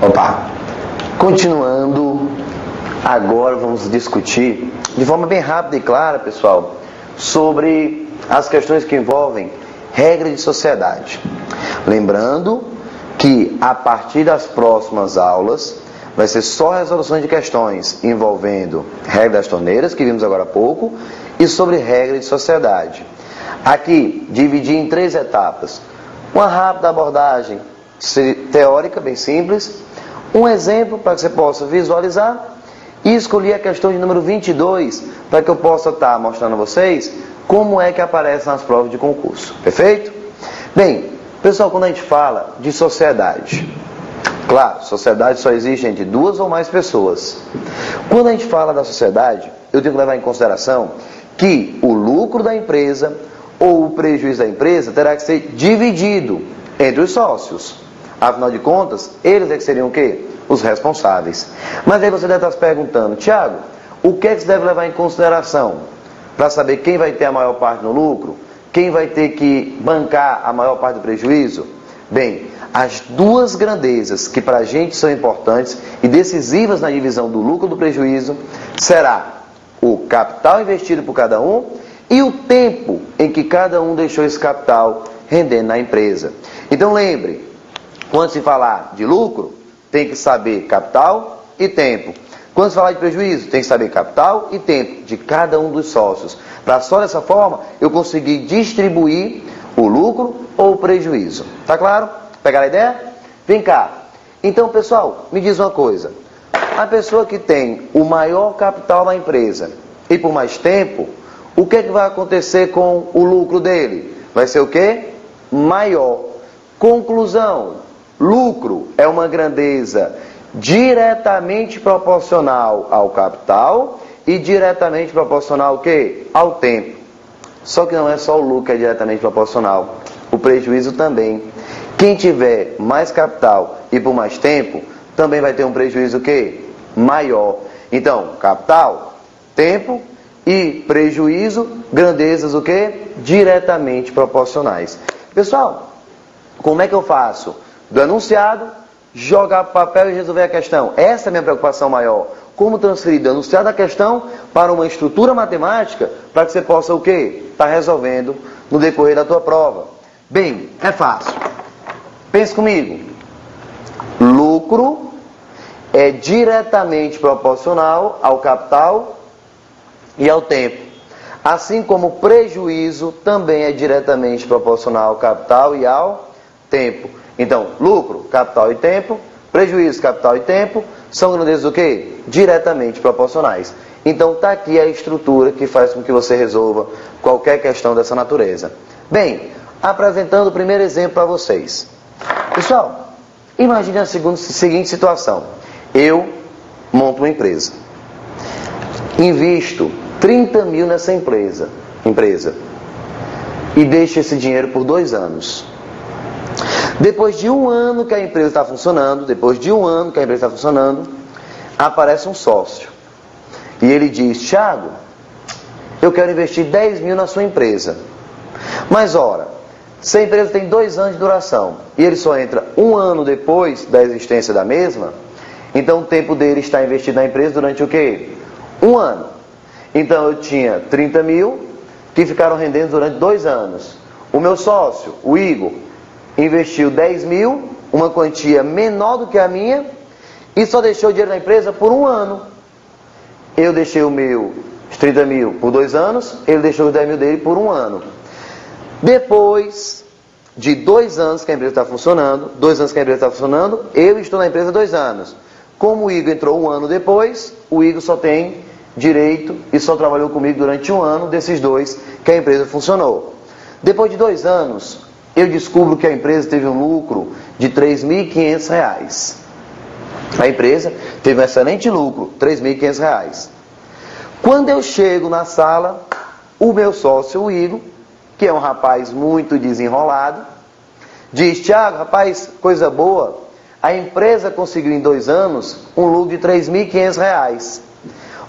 Opa! Continuando, agora vamos discutir de forma bem rápida e clara, pessoal, sobre as questões que envolvem regra de sociedade. Lembrando que a partir das próximas aulas vai ser só resolução de questões envolvendo regra das torneiras, que vimos agora há pouco, e sobre regra de sociedade. Aqui, dividi em 3 etapas. Uma rápida abordagem teórica, bem simples, um exemplo para que você possa visualizar e escolhi a questão de número 22 para que eu possa estar mostrando a vocês como é que aparece nas provas de concurso. Perfeito? Bem, pessoal, quando a gente fala de sociedade, claro, sociedade só existe entre 2 ou mais pessoas. Quando a gente fala da sociedade, eu tenho que levar em consideração que o lucro da empresa ou o prejuízo da empresa terá que ser dividido entre os sócios. Afinal de contas, eles é que seriam o quê? Os responsáveis. Mas aí você deve estar se perguntando, Tiago, o que é que você deve levar em consideração para saber quem vai ter a maior parte no lucro? Quem vai ter que bancar a maior parte do prejuízo? Bem, as 2 grandezas que para a gente são importantes e decisivas na divisão do lucro e do prejuízo será o capital investido por cada um e o tempo em que cada um deixou esse capital rendendo na empresa. Então lembre, quando se falar de lucro, tem que saber capital e tempo. Quando se falar de prejuízo, tem que saber capital e tempo de cada um dos sócios. Para só dessa forma eu conseguir distribuir o lucro ou o prejuízo. Tá claro? Pegaram a ideia? Vem cá. Então, pessoal, me diz uma coisa. A pessoa que tem o maior capital na empresa e por mais tempo, o que é que vai acontecer com o lucro dele? Vai ser o quê? Maior. Conclusão. Lucro é uma grandeza diretamente proporcional ao capital e diretamente proporcional ao quê? Ao tempo. Só que não é só o lucro que é diretamente proporcional, o prejuízo também. Quem tiver mais capital e por mais tempo, também vai ter um prejuízo o quê? Maior. Então, capital, tempo e prejuízo, grandezas o quê? Diretamente proporcionais. Pessoal, como é que eu faço? Do enunciado, jogar papel e resolver a questão. Essa é a minha preocupação maior. Como transferir do enunciado da questão para uma estrutura matemática para que você possa o quê? Estar resolvendo no decorrer da tua prova. Bem, é fácil. Pense comigo. Lucro é diretamente proporcional ao capital e ao tempo. Assim como prejuízo também é diretamente proporcional ao capital e ao tempo. Então, lucro, capital e tempo, prejuízo, capital e tempo, são grandezas do quê? Diretamente proporcionais. Então, está aqui a estrutura que faz com que você resolva qualquer questão dessa natureza. Bem, apresentando o primeiro exemplo para vocês. Pessoal, imagine a seguinte situação. Eu monto uma empresa. Invisto 30 mil nessa empresa. E deixo esse dinheiro por 2 anos. Depois de 1 ano que a empresa está funcionando, aparece um sócio. E ele diz, Tiago, eu quero investir 10 mil na sua empresa. Mas ora, se a empresa tem 2 anos de duração e ele só entra 1 ano depois da existência da mesma, então o tempo dele está investido na empresa durante o quê? 1 ano. Então eu tinha 30 mil que ficaram rendendo durante 2 anos. O meu sócio, o Igor, investiu 10 mil, uma quantia menor do que a minha, e só deixou o dinheiro na empresa por 1 ano. Eu deixei os 30 mil por 2 anos, ele deixou os 10 mil dele por 1 ano. Depois de 2 anos que a empresa está funcionando, eu estou na empresa 2 anos. Como o Igor entrou 1 ano depois, o Igor só tem direito e só trabalhou comigo durante 1 ano desses 2 que a empresa funcionou. Depois de 2 anos, eu descubro que a empresa teve um lucro de R$ 3.500. A empresa teve um excelente lucro, R$ 3.500. Quando eu chego na sala, o meu sócio, o Igor, que é um rapaz muito desenrolado, diz, Tiago, rapaz, coisa boa, a empresa conseguiu em 2 anos um lucro de R$ 3.500.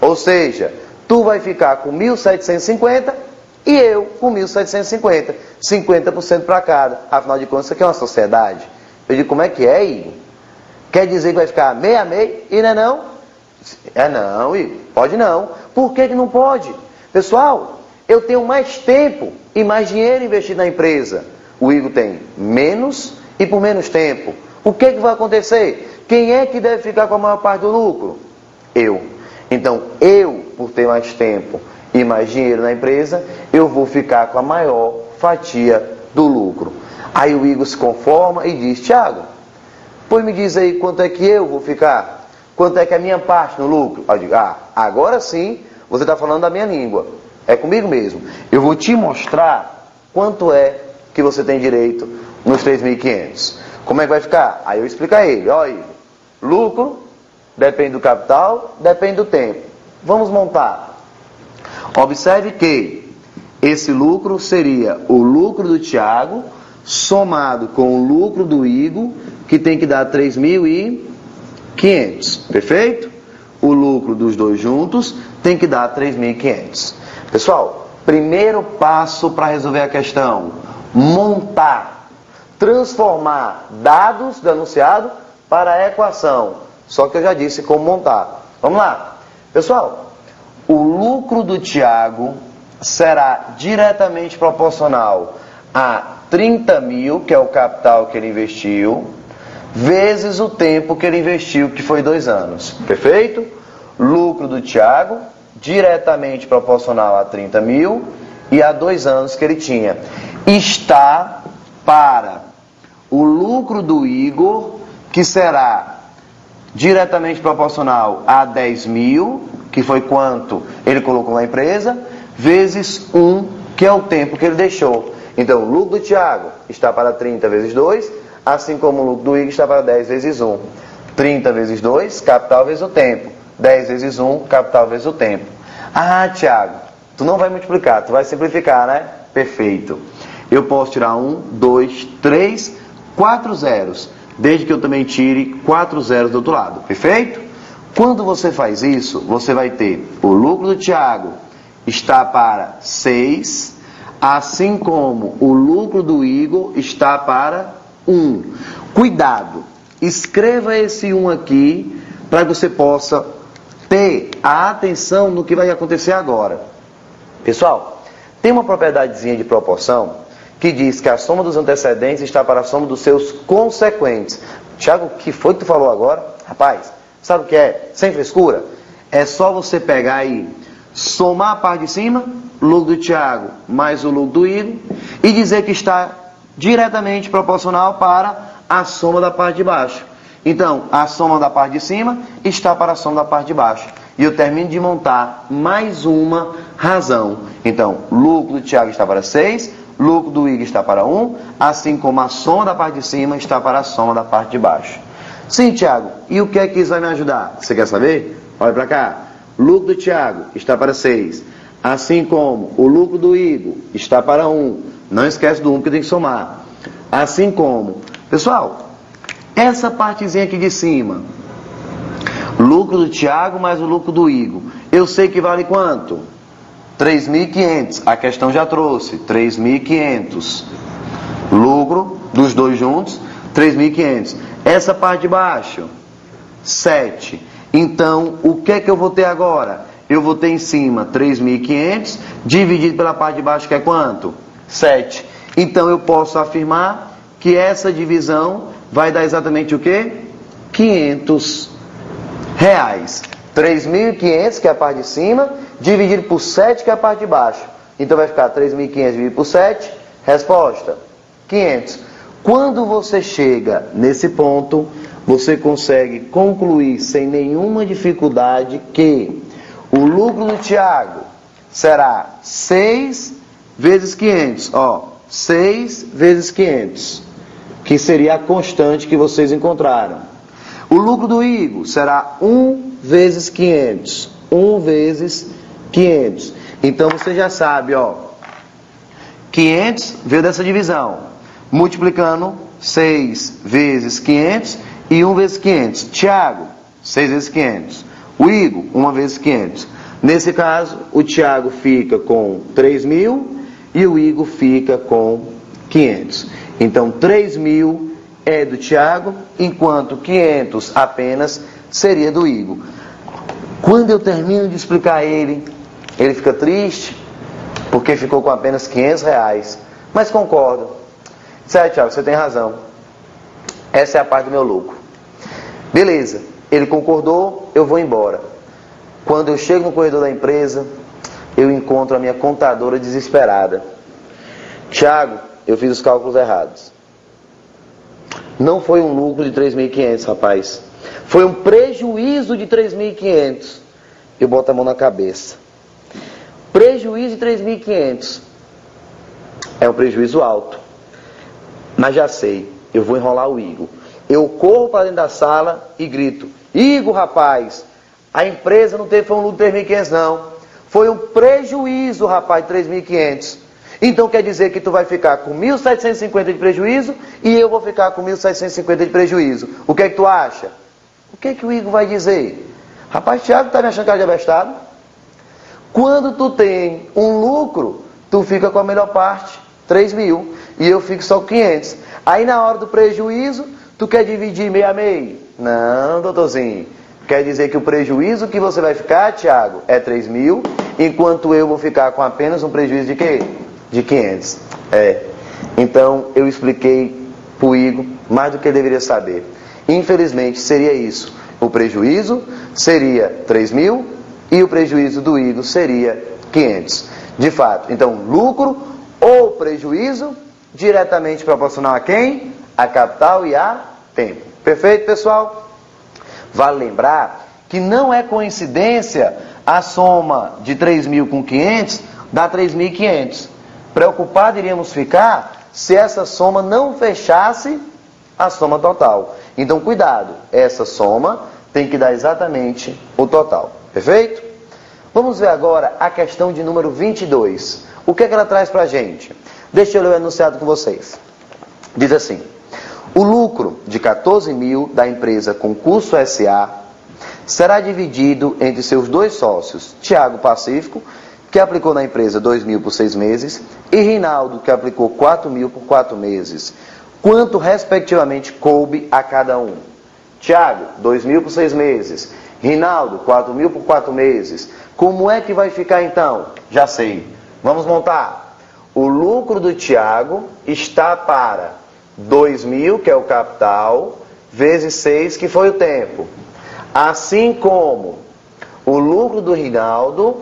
Ou seja, tu vai ficar com 1.750 e eu com 1.750, 50% para cada. Afinal de contas, isso aqui é uma sociedade. Eu digo, como é que é, Igor? Quer dizer que vai ficar meio a meio e não é não? É não, Igor. Pode não. Por que não pode? Pessoal, eu tenho mais tempo e mais dinheiro investido na empresa. O Igor tem menos e por menos tempo. O que vai acontecer? Quem é que deve ficar com a maior parte do lucro? Eu. Então, eu, por ter mais tempo e mais dinheiro na empresa, eu vou ficar com a maior fatia do lucro. Aí o Igor se conforma e diz, Thiago, pois me diz aí quanto é que eu vou ficar? Quanto é que é a minha parte no lucro? Eu digo, agora sim você está falando da minha língua. É comigo mesmo. Eu vou te mostrar quanto é que você tem direito nos 3.500. Como é que vai ficar? Aí eu explico a ele, ó Igor, lucro depende do capital, depende do tempo. Vamos montar. Observe que esse lucro seria o lucro do Thiago somado com o lucro do Igor, que tem que dar 3.500. Perfeito? O lucro dos dois juntos tem que dar 3.500. Pessoal, primeiro passo para resolver a questão: montar, transformar dados do enunciado para a equação. Só que eu já disse como montar. Vamos lá. Pessoal, o lucro do Thiago será diretamente proporcional a 30.000, que é o capital que ele investiu, vezes o tempo que ele investiu, que foi 2 anos. Perfeito? Lucro do Thiago, diretamente proporcional a 30.000 e a 2 anos que ele tinha. Está para o lucro do Igor, que será diretamente proporcional a 10.000, que foi quanto ele colocou na empresa, vezes 1, que é o tempo que ele deixou. Então, o lucro do Thiago está para 30 vezes 2, assim como o lucro do Igor está para 10 vezes 1. 30 vezes 2, capital vezes o tempo. 10 vezes 1, capital vezes o tempo. Thiago, tu não vai multiplicar, tu vai simplificar, né? Perfeito. Eu posso tirar 1, 2, 3, 4 zeros, desde que eu também tire 4 zeros do outro lado. Perfeito? Quando você faz isso, você vai ter o lucro do Thiago está para 6, assim como o lucro do Igor está para 1. Cuidado, escreva esse 1 aqui para que você possa ter a atenção no que vai acontecer agora. Pessoal, tem uma propriedadezinha de proporção que diz que a soma dos antecedentes está para a soma dos seus consequentes. Thiago, o que foi que tu falou agora? Rapaz, sabe o que é? Sem frescura. É só você pegar aí, somar a parte de cima, lucro do Thiago mais o lucro do Igor, e dizer que está diretamente proporcional para a soma da parte de baixo. Então, a soma da parte de cima está para a soma da parte de baixo. E eu termino de montar mais uma razão. Então, lucro do Thiago está para 6, lucro do Igor está para 1, assim como a soma da parte de cima está para a soma da parte de baixo. Sim, Thiago, e o que é que isso vai me ajudar? Você quer saber? Olha para cá. Lucro do Thiago está para 6, assim como o lucro do Igor está para 1. Não esquece do 1 que tem que somar. Assim como, pessoal, essa partezinha aqui de cima, lucro do Thiago mais o lucro do Igor, eu sei que vale quanto? 3.500. A questão já trouxe 3.500. Lucro dos dois juntos, 3.500. Essa parte de baixo, 7. Então, o que é que eu vou ter agora? Eu vou ter em cima 3.500 dividido pela parte de baixo, que é quanto? 7. Então, eu posso afirmar que essa divisão vai dar exatamente o quê? 500 reais. 3.500, que é a parte de cima, dividido por 7, que é a parte de baixo. Então, vai ficar 3.500 dividido por 7. Resposta, 500. Quando você chega nesse ponto, você consegue concluir sem nenhuma dificuldade que o lucro do Thiago será 6 vezes 500. 6 vezes 500, que seria a constante que vocês encontraram. O lucro do Igor será 1 vezes 500. 1 vezes 500. Então, você já sabe, 500 veio dessa divisão. Multiplicando 6 vezes 500 e 1 vezes 500. Thiago, 6 vezes 500. O Igor, 1 vezes 500. Nesse caso, o Thiago fica com 3.000 e o Igor fica com 500. Então, 3.000 é do Tiago, enquanto 500 apenas seria do Igor. Quando eu termino de explicar a ele fica triste, porque ficou com apenas R$500, mas concordo. Certo, Tiago, você tem razão. Essa é a parte do meu lucro. Beleza, ele concordou, eu vou embora. Quando eu chego no corredor da empresa, eu encontro a minha contadora desesperada. Tiago, eu fiz os cálculos errados. Não foi um lucro de 3.500, rapaz. Foi um prejuízo de 3.500. Eu boto a mão na cabeça. Prejuízo de 3.500. É um prejuízo alto. Mas já sei, eu vou enrolar o Igor. Eu corro para dentro da sala e grito: Igor, rapaz, a empresa não teve um lucro de 3.500 não. Foi um prejuízo, rapaz, de 3.500. Então quer dizer que tu vai ficar com 1.750 de prejuízo e eu vou ficar com 1.750 de prejuízo. O que é que tu acha? O que é que o Igor vai dizer? Rapaz, Tiago, tá me achando cara de abestado? Quando tu tem um lucro, tu fica com a melhor parte, 3.000, e eu fico só com 500. Aí na hora do prejuízo, tu quer dividir meio a meio? Não, doutorzinho. Quer dizer que o prejuízo que você vai ficar, Tiago, é 3.000, enquanto eu vou ficar com apenas um prejuízo de quê? De 500. Então eu expliquei pro Igor mais do que ele deveria saber. Infelizmente seria isso. O prejuízo seria 3.000 e o prejuízo do Igor seria 500. De fato, então lucro ou prejuízo diretamente proporcional a quem? A capital e a tempo. Perfeito, pessoal? Vale lembrar que não é coincidência a soma de 3.000 com 500 dá 3.500. Preocupado iríamos ficar se essa soma não fechasse a soma total. Então, cuidado, essa soma tem que dar exatamente o total. Perfeito? Vamos ver agora a questão de número 22. O que é que ela traz para a gente? Deixa eu ler o enunciado com vocês. Diz assim: o lucro de 14.000 da empresa Concurso S.A. será dividido entre seus dois sócios, Tiago Pacífico, que aplicou na empresa 2.000 por 6 meses, e Rinaldo, que aplicou 4.000 por 4 meses, quanto respectivamente coube a cada um. Tiago, 2.000 por 6 meses. Rinaldo, 4.000 por 4 meses. Como é que vai ficar então? Já sei. Vamos montar. O lucro do Tiago está para 2.000, que é o capital, vezes 6, que foi o tempo. Assim como o lucro do Rinaldo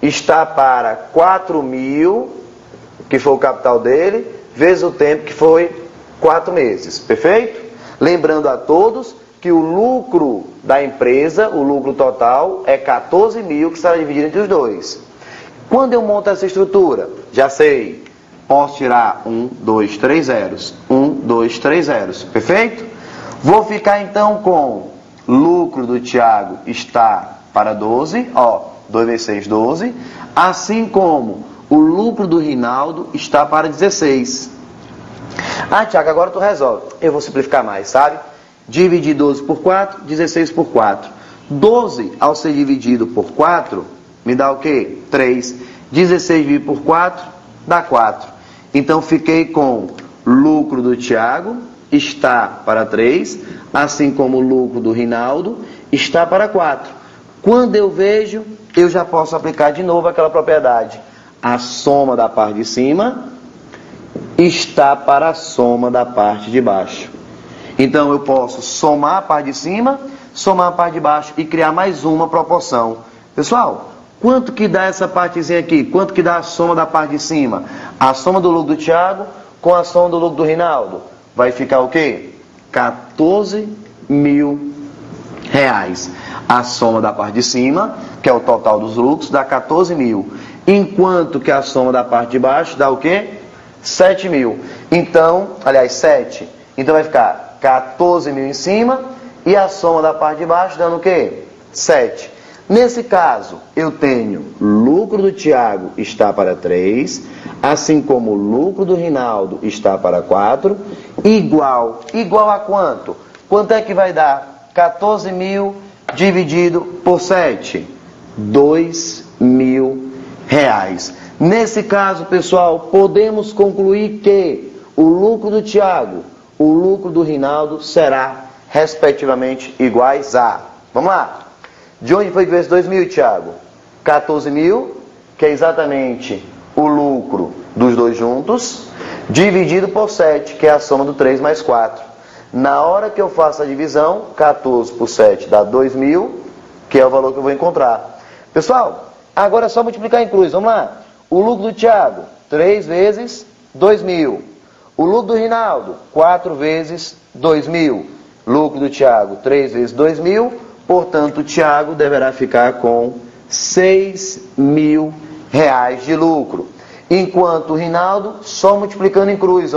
está para 4.000, que foi o capital dele, vezes o tempo, que foi 4 meses. Perfeito? Lembrando a todos que o lucro da empresa, o lucro total, é 14.000, que será dividido entre os dois. Quando eu monto essa estrutura? Já sei. Posso tirar 1, 2, 3 zeros. 1, 2, 3 zeros. Perfeito? Vou ficar então com lucro do Tiago está para 12. 2 vezes 6, 12. Assim como o lucro do Rinaldo está para 16. Tiago, agora tu resolve. Eu vou simplificar mais, sabe? Dividir 12 por 4, 16 por 4. 12, ao ser dividido por 4, me dá o quê? 3. 16 dividido por 4, dá 4. Então, fiquei com lucro do Tiago está para 3, assim como o lucro do Rinaldo está para 4. Quando eu vejo, eu já posso aplicar de novo aquela propriedade. A soma da parte de cima está para a soma da parte de baixo. Então, eu posso somar a parte de cima, somar a parte de baixo e criar mais uma proporção. Pessoal, quanto que dá essa partezinha aqui? Quanto que dá a soma da parte de cima? A soma do lucro do Tiago com a soma do lucro do Rinaldo. Vai ficar o quê? 14.000 reais. A soma da parte de cima, que é o total dos lucros, dá 14.000. Enquanto que a soma da parte de baixo dá o quê? 7.000. Então, aliás, 7. Então vai ficar 14.000 em cima e a soma da parte de baixo dando o quê? 7. Nesse caso, eu tenho lucro do Tiago está para 3, assim como o lucro do Rinaldo está para 4, igual a quanto? Quanto é que vai dar 14.000 dividido por 7? 2.000 reais. Nesse caso, pessoal, podemos concluir que o lucro do Tiago, o lucro do Rinaldo será, respectivamente, iguais a... Vamos lá. De onde foi que veio esse 2.000, Thiago? 14.000, que é exatamente o lucro dos dois juntos, dividido por 7, que é a soma do 3 mais 4. Na hora que eu faço a divisão, 14 por 7 dá 2.000, que é o valor que eu vou encontrar. Pessoal, agora é só multiplicar em cruz. Vamos lá. O lucro do Thiago, 3 vezes 2.000. O lucro do Rinaldo, 4 vezes 2.000. Lucro do Thiago, 3 vezes 2.000. Portanto, o Thiago deverá ficar com R$6.000 de lucro. Enquanto o Rinaldo, só multiplicando em cruz,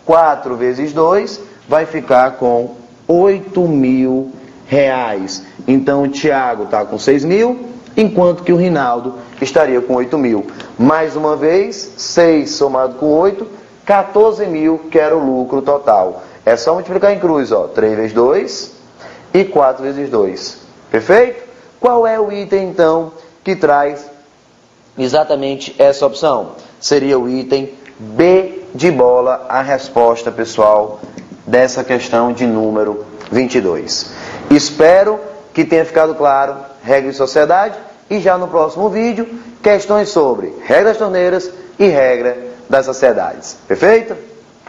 4 vezes 2 vai ficar com R$8.000. Então, o Thiago está com 6.000, enquanto que o Rinaldo estaria com 8.000. Mais uma vez, 6 somado com 8, 14.000, que era o lucro total. É só multiplicar em cruz, 3 vezes 2 e 4 vezes 2. Perfeito? Qual é o item, então, que traz exatamente essa opção? Seria o item B de bola, a resposta, pessoal, dessa questão de número 22. Espero que tenha ficado claro regra de sociedade e já no próximo vídeo, questões sobre regra das torneiras e regra das sociedades. Perfeito?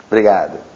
Obrigado.